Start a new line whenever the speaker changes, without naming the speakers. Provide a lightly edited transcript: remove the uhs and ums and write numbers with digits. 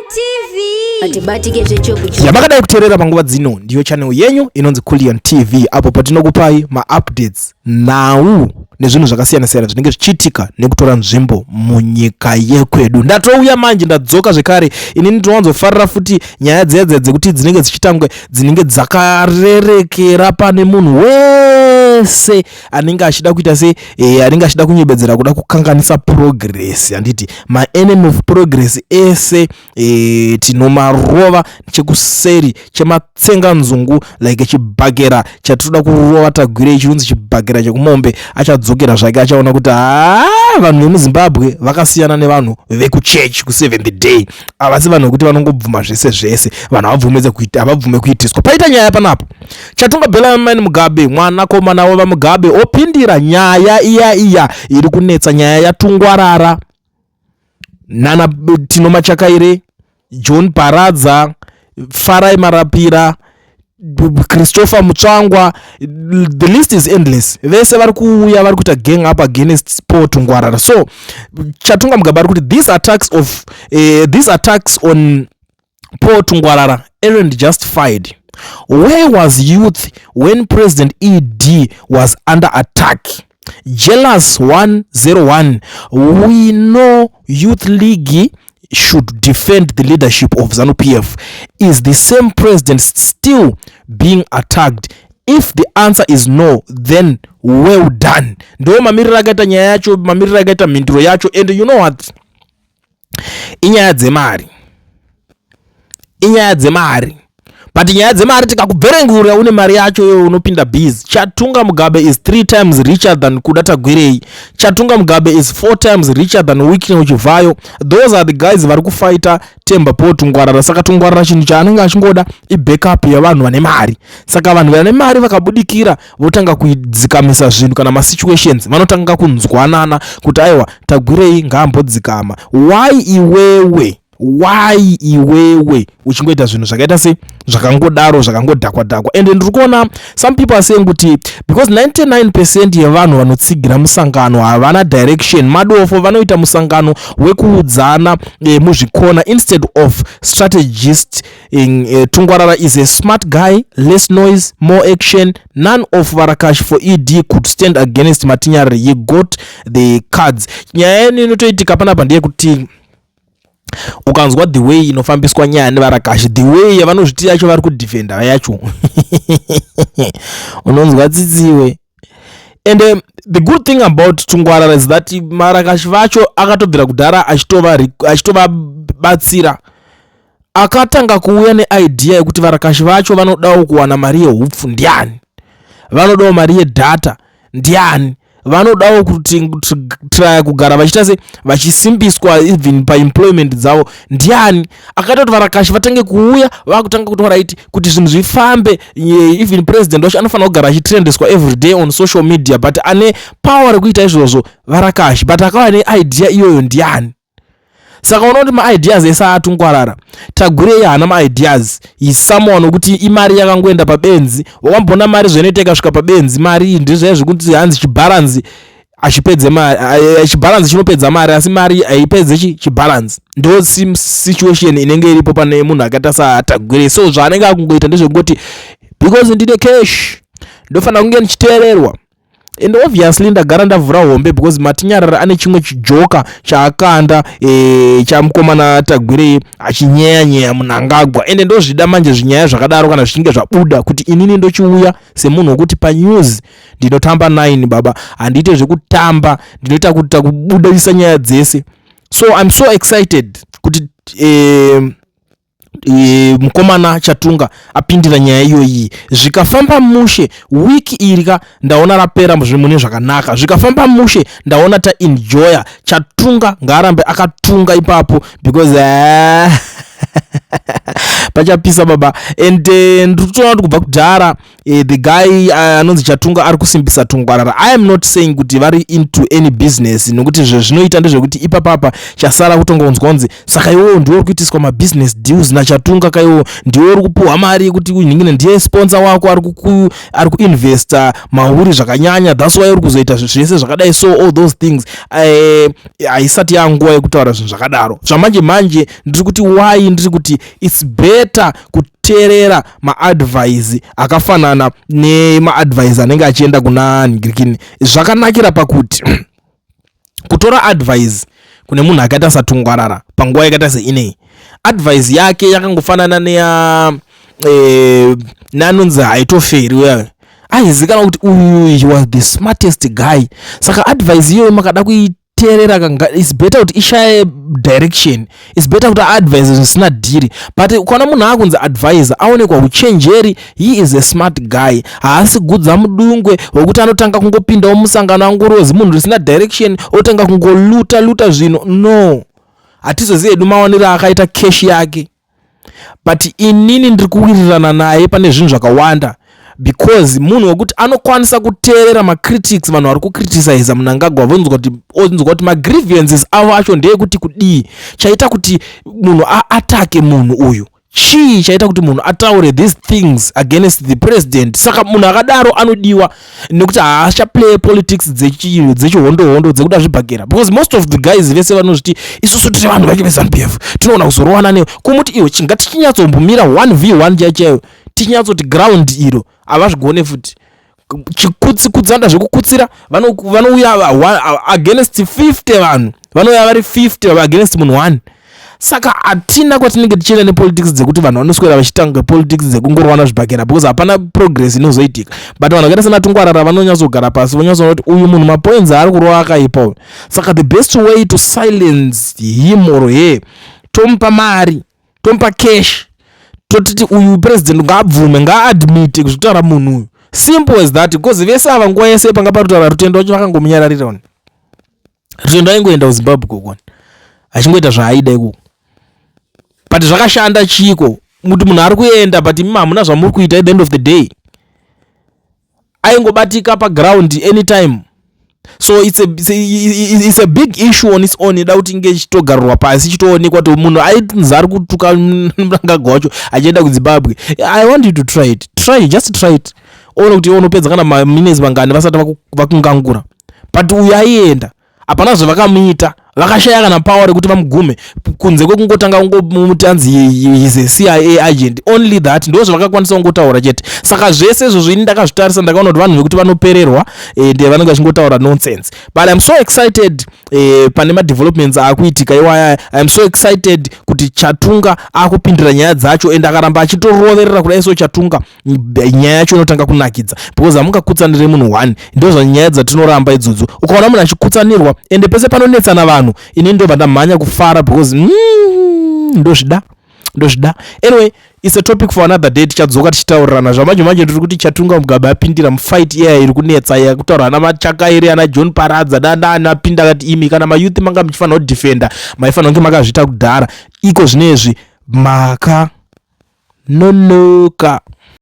TV.
Yamakadai kuterera panguva dzino ndiyo channel yenyu inonzi Kulion TV, apo patinokupai ma-updates now nezvinhu zvakasiyana siyana zvinenge zvichiitika nekutora nzvimbo munyika yekwedu. Ndatouya manje ndadzoka zvekare, inini ndinowanzofarira futi nyaya dzekuti dzinenge dzichitangwe dzinenge dzakarerekera pane munhu wese anenge achida kuita se anenge achida kunyebedzera kuda kukanganisa progress. Handiti ma enemy of progress ese tinomarova chekuseri chematsenga nzungu like chibhagera chatoda kurova Tagwirei chirunzi chibhagera chekumombe achadzokera zvake achaona kuti vanhu vemuZimbabwe vakasiyana nevanhu vekuchechi ku7th day. Avasi vanhu vekuti vanongobvuma zvese vanhu avabvume kuitiswa. Paita nyaya panapo Chatunga Mugabe mwanakomana waMugabe opindira nyaya iya iri kunetsa, nyaya yaTungwarara, Nana Tagwirei, John Paradza, Farai Marapira, Christopher Mutsvangwa, the list is endless. Vese vari kuuya vari kuita gang up against Paul Tungwarara. So Chatunga Mugabe ari kuti these attacks on Paul Tungwarara aren't justified. Where was youth when President ED was under attack? Jealous 101. We know Youth League should defend the leadership of ZANU-PF. Is the same president still being attacked? If the answer is no, then well done. Ndo mamirira akaita nyaya yacho, mamirira akaita mhinduro yacho. And you know what? Inyaya dzemari. But nyaya dzemari tikakubverengura une mari yacho unopinda biz. Chatunga Mugabe is 3 times richer than Kuda Tagwirei. Chatunga Mugabe is 4 times richer than Wikini Uchivayo. Those are the guys vari kufighta Temba Paul Tungwarara. Saka Tungwarara chinhu chaanenge achingoda ibackup yavanhu vane mari. Saka vanhu vane mari vakabudikira votanga kudzikamisa zvinhu kana ma situations vanotanga kunzwanana kuti aiwa Tagwirei ngaambodzikama. Why iwewe uchingoita zvinhu zvakaita se zvakangodaro zvakangodhakwa. And ndiri kuona some people are saying kuti because 99% yevanhu vanotsigira musangano havana direction, madofo vanoita musangano wekuudzana muzvikona instead of strategist. Tungwarara is a smart guy, less noise, more action. None of Varakash for ED could stand against Matinyari. He got the cards. Nyaya inotoitika panapa ndiye kuti ukanzwa the way inofambiswa nyaya nevarakashi, the way yavanozviti yacho vari kudefenda yacho unonzwa tsitsiwe. And the good thing about Tungwarara is that marakashi vacho akatobvira kudhara achitovabatsira, akatanga kuuya neidea yekuti varakashi vacho vanodawo kuwana mari yehupfu ndiani, vanodawo mari yedhata ndiani, vanodawo kuti try kugara vachiita se vachisimbiswa even paemployment dzavo ndiani. Akatoti varakashi vatange kuuya vakutanga kuti right kuti zvinhu zvifambe, even president wacho anofanira kugara achitrendeswa every day on social media, but ane power rekuita izvozvo varakashi, but akava neidea iyoyo ndiani. Saka unoona kuti ma-ideas ese aTungwarara. Tagwirei haana ma-ideas, is someone wekuti imari yakangoenda pabenzi. Wakambona mari zvinoita ikasvika pabenzi, mari ndizvo zvekuti hanzi chibalance achipedze mari, chibalance chinopedza mari asi mari haipedze chibalance. Ndo situation inenge iripo pane munhu akaita saTagwirei. So zvaanenge akungoita ndezvekuti because ndine cash ndofanira kunge ndichiteererwa. And obviously ndagara ndavhura hombe because Matinyarara ane chimwe chijoka chaakanda chamukomana Tagwirei achinyaya munangagwa. And ndozvida manje zvinyaya zvakadaro kana zvichinge zvabuda kuti inini ndochiuya semunhu wekuti panews ndinotamba 9 baba, handiite zvekutamba, ndinoita kuti kubudisa nyaya dzese. So I'm so excited kuti mukomana Chatunga apindira nyaya iyoyi. Zvikafamba mushe wiki irika ndaona rapera mune zvakanaka, zvikafamba mushe ndaona ta enjoya. Chatunga ngarambe akatunga ipapo because pachapisa baba. And ndikutoona kuti kubva kudhara the guy anonzi Chatunga ari kusimbisa Tungwarara. I am not saying kuti vari into any business nokuti zvinoita ndezvekuti ipapapa chasara kutongonzwa kunzi saka iwo ndiwo kuitiswa ma business deals na Chatunga kaiwo ndiwo uri kupuhwa mari kuti unyingine ndiye sponsor wako ari kuinvesta mahuri zvakanyanya, that's why uri kuzoita zvese zvakadai. So all those things haisati yanguva yekutaura zvinhu zvakadaro. Zvamanje manje ndiri kuti why ndiri kuti it's better kuteerera maadvise akafanana nemaadvise anenge achienda kuna Ngirikini. Zvakanakira pakuti kutora advice kune munhu akaita saTungwarara panguva yakaita seinei, advice yake yakangofanana neanonzi haitoferi wewe. Aizikana kuti uyu he was the smartest guy. Saka advice iyoyo makada kuiteerera kanga it's better kuti ishaye direction, it's better kuti advice zvisina dhiri. But ukaona munhu akunzi advisor aonekwa uchenjeri, he is a smart guy, haasi gudza mudungwe wekuti anotanga kungopindawo musangano angorozi munhu risina direction otanga kungoluta zvino. No, hatizozivi hedu maonero akaita cash yake. But inini ndiri kuwirirana naye pane zvinhu zvakawanda, because munhu wekuti anokwanisa kuteerera macritics, vanhu vari kukriticize Mnangagwa vonzwa kuti magrievances avo acho ndeyekuti kudii chaita kuti munhu atake munhu uyu, chii chaita kuti munhu ataure these things against the president. Saka munhu akadaro anodiwa nekuti haachaplay politics dzechihondo dzekuti azvibhagera, because most of the guys vese vanozviti isusu tiri vanhu vacho veZANU-PF tinoona kuzorowana newe, kumuti iwe chingati chinyatsombombira 1v1 chaichayo tinyatsoti ground iro havazvigone futi kudzanda zvekukutsira vanouya against 50 vanhu, vanouya vari 50 against munhu 1. Saka hatina kwatinenge tichienda nepolitics dzekuti vanhu vanoswera vachitanga politics dzekungorowana zvibhagera, because hapana progress inozoitika. But vanhu vakaita sana Tungwarara vanonyatsogara pasi vonyatsoona kuti uyu munhu mapoints ari kurova akaipa. Saka the best way to silence him or her, tomupa mari, tomupa cash, totiti uyu president ngaabvume ngaadmit kuzvitaura munhu uyu. Simple as that, because vese ava nguva yese panga parutaura rutendo wacho vakangomunyararira. Rutendo aingoenda kuZimbabwe kokoni achingoita zvaaida ikoko. But zvakashanda chiko muti munhu ari kuenda, but imi hamuna zvamuri kuita at the end of the day. Aingobatika paground anytime. So it's a big issue on its own. Ida kuti inge chitogarurwa pasi chitoonekwa kuti munhu aitunzi ari kutuka Mnangagwa wacho achienda kuZimbabwe. I want you to try it. Just try it. Ona kuti unopedza kana maminutes mangani vasati vakungangura. But uyu aienda hapana zvavakamuita, vakashaya kana power rekuti vamugume kunze kwekungotanga kungomumutanzi is a CIA agent. Only that ndo zvavakakwanisa kungotaura chete. Saka zvese izvo zvini ndakazvitarisa ndakaona kuti vanhu vekuti vanopererwa ndiye vanenge vachingotaura nonsense. But I'm so excited pane madevelopments akuitika iwaya. I'm so excited kuti Chatunga akupindura nyaya dzacho ende akaramba achitoroverera kudai so Chatunga nyaya yacho inotanga kunakidza, because hamungakutsanire munhu 1. Ndo zvanyaya dzatinoramba idzodzo. Ukaona munhu achikutsanirwa ende pese panonetsana vanhu, ini ndo vandamhanya kufara, because ndozvida. Anyway, it's a topic for another day. Tichadzoka tichitaurirana zvamanje tiri kuti Chatunga Mugabe apindira mufight iya iri kunetsa ya kutaura ana Machakairi ana John Paradza danda apinda kati imi kana mayouth manga muchifanira kudefenda maifanira kunge makazviita kudhara iko zvinezvi maka nonoka.